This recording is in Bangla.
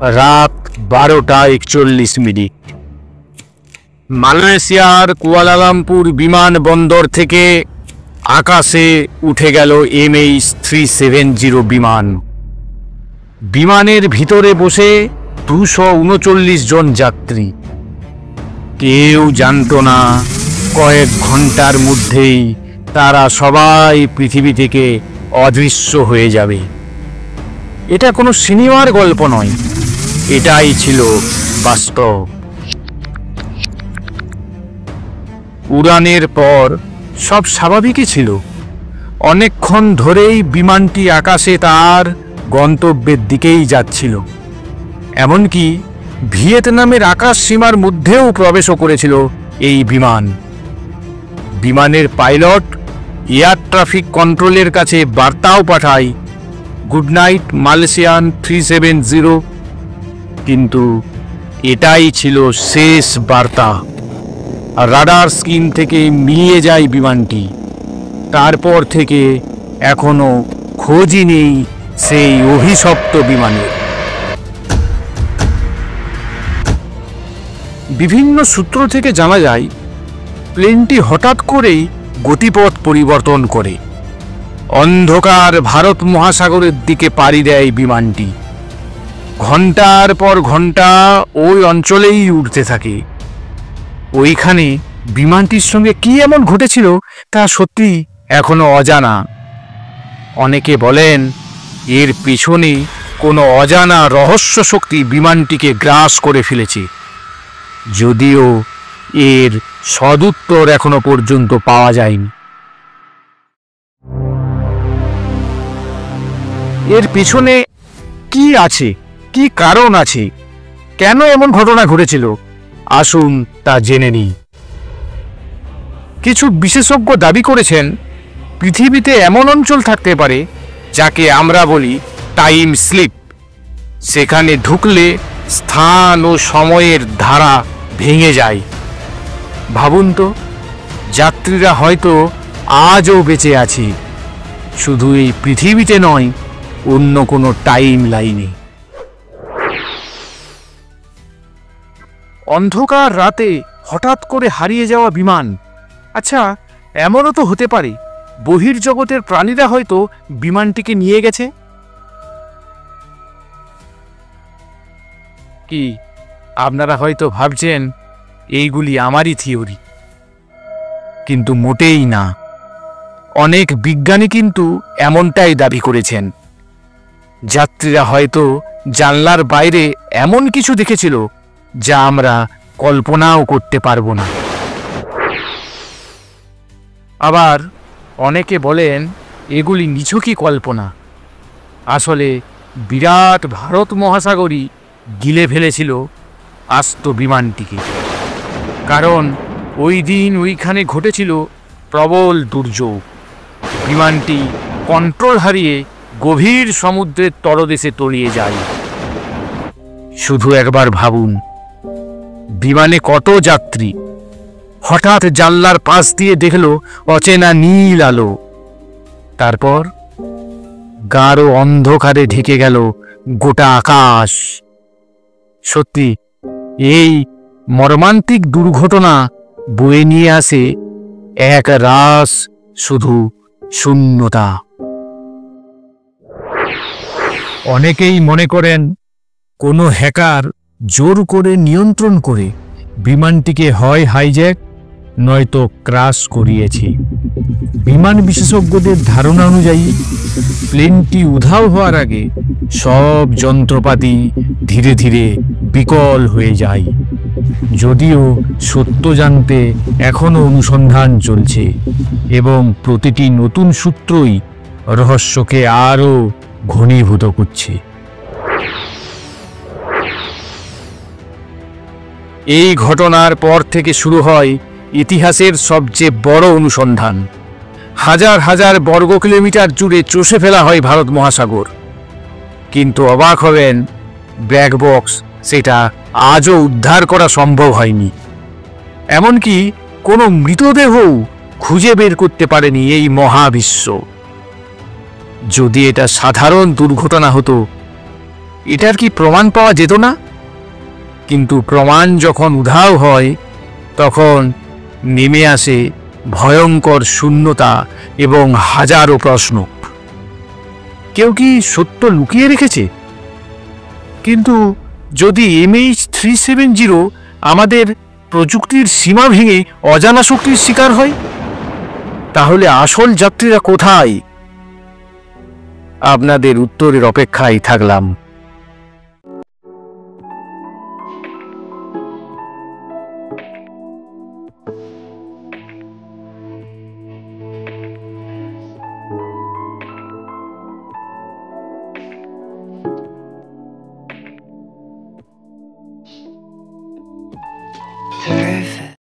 রাত 12:41। মালয়েশিয়ার কুয়ালালামপুর বিমানবন্দর থেকে আকাশে উঠে গেল MH370 বিমান। বিমানের ভিতরে বসে 239 জন যাত্রী। কেউ জানত না কয়েক ঘন্টার মধ্যেই তারা সবাই পৃথিবী থেকে অদৃশ্য হয়ে যাবে। এটা কোনো সিনেমার গল্প নয়, এটাই ছিল বাস্তব। উড়ানের পর সব স্বাভাবিকই ছিল। অনেকক্ষণ ধরেই বিমানটি আকাশে তার গন্তব্যের দিকেই যাচ্ছিল। এমনকি ভিয়েতনামের আকাশ সীমার মধ্যেও প্রবেশও করেছিল এই বিমান। বিমানের পাইলট এয়ার ট্রাফিক কন্ট্রোলের কাছে বার্তাও পাঠায়, গুড নাইট মালয়েশিয়ান 370। কিন্তু এটাই ছিল শেষ বার্তা। রাডার স্ক্রিন থেকে মিলিয়ে যায় বিমানটি। তারপর থেকে এখনো খোঁজই নেই সেই অভিশপ্ত বিমানের। বিভিন্ন সূত্র থেকে জানা যায়, প্লেনটি হঠাৎ করেই গতিপথ পরিবর্তন করে অন্ধকার ভারত মহাসাগরের দিকে পাড়ি দেয় বিমানটি। ঘন্টার পর ঘন্টা ওই অঞ্চলেই উড়তে থাকে। ওইখানে বিমানটির সঙ্গে কি এমন ঘটেছিল তা সত্যি এখনো অজানা। অনেকে বলেন এর পিছনে কোনো অজানা রহস্য শক্তি বিমানটিকে গ্রাস করে ফেলেছে, যদিও এর সদুত্তর এখনো পর্যন্ত পাওয়া যায়নি। এর পিছনে কি আছে, কি কারণ আছে, কেন এমন ঘটনা ঘটেছিল, আসুন তা জেনে নিই। কিছু বিশেষজ্ঞ দাবি করেছেন পৃথিবীতে এমন অঞ্চল থাকতে পারে যাকে আমরা বলি টাইম স্লিপ। সেখানে ঢুকলে স্থান ও সময়ের ধারা ভেঙে যায়। ভাবুন তো, যাত্রীরা হয়তো আজও বেঁচে আছে, শুধু এই পৃথিবীতে নয়, অন্য কোনো টাইম লাইনে। অন্ধকার রাতে হঠাৎ করে হারিয়ে যাওয়া বিমান। আচ্ছা, এমনও তো হতে পারে বহির্জগতের প্রাণীরা হয়তো বিমানটিকে নিয়ে গেছে। কি আপনারা হয়তো ভাবছেন এইগুলি আমারই থিওরি, কিন্তু মোটেই না। অনেক বিজ্ঞানী কিন্তু এমনটাই দাবি করেছেন। যাত্রীরা হয়তো জানলার বাইরে এমন কিছু দেখেছিল যা আমরা কল্পনাও করতে পারবো না। আবার অনেকে বলেন এগুলি নিছকই কল্পনা। আসলে বিরাট ভারত মহাসাগরই গিলে ফেলেছিল আস্ত বিমানটিকে। কারণ ওই দিন ওইখানে ঘটেছিল প্রবল দুর্যোগ। বিমানটি কন্ট্রোল হারিয়ে গভীর সমুদ্রের তলদেশে তলিয়ে যায়। শুধু একবার ভাবুন, বিমানে কত যাত্রী, হঠাৎ জানলার পাশ দিয়ে দেখল অচেনা নীল আলো। তারপর গাঢ় অন্ধকারে ঢেকে গেল গোটা আকাশ। সত্যি, এই মর্মান্তিক দুর্ঘটনা বয়ে নিয়ে আসে এক রাস শুধু শূন্যতা। অনেকেই মনে করেন কোনো হ্যাকার জোর করে নিয়ন্ত্রণ করে বিমানটিকে হয় হাইজ্যাক নয়তো ক্রাশ করিয়েছে। বিমান বিশেষজ্ঞদের ধারণা অনুযায়ী প্লেনটি উধাও হওয়ার আগে সব যন্ত্রপাতি ধীরে ধীরে বিকল হয়ে যায়। যদিও সত্য জানতে এখনও অনুসন্ধান চলছে এবং প্রতিটি নতুন সূত্রই রহস্যকে আরও ঘনীভূত করছে। এই ঘটনার পর থেকে শুরু হয় ইতিহাসের সবচেয়ে বড় অনুসন্ধান। হাজার হাজার বর্গ কিলোমিটার জুড়ে চষে ফেলা হয় ভারত মহাসাগর। কিন্তু অবাক হবেন, ব্ল্যাক বক্স সেটা আজও উদ্ধার করা সম্ভব হয়নি। এমনকি কোনো মৃতদেহও খুঁজে বের করতে পারেনি এই মহাবিশ্ব। যদি এটা সাধারণ দুর্ঘটনা হতো, এটার কি প্রমাণ পাওয়া যেত না? কিন্তু প্রমাণ যখন উধাও হয় তখন নেমে আসে ভয়ঙ্কর শূন্যতা এবং হাজারো প্রশ্ন। কেউ কি সত্য লুকিয়ে রেখেছে? কিন্তু যদি MH370 আমাদের প্রযুক্তির সীমা ভেঙে অজানা শক্তির শিকার হয়, তাহলে আসল যাত্রীরা কোথায়? আপনাদের উত্তরের অপেক্ষায় থাকলাম।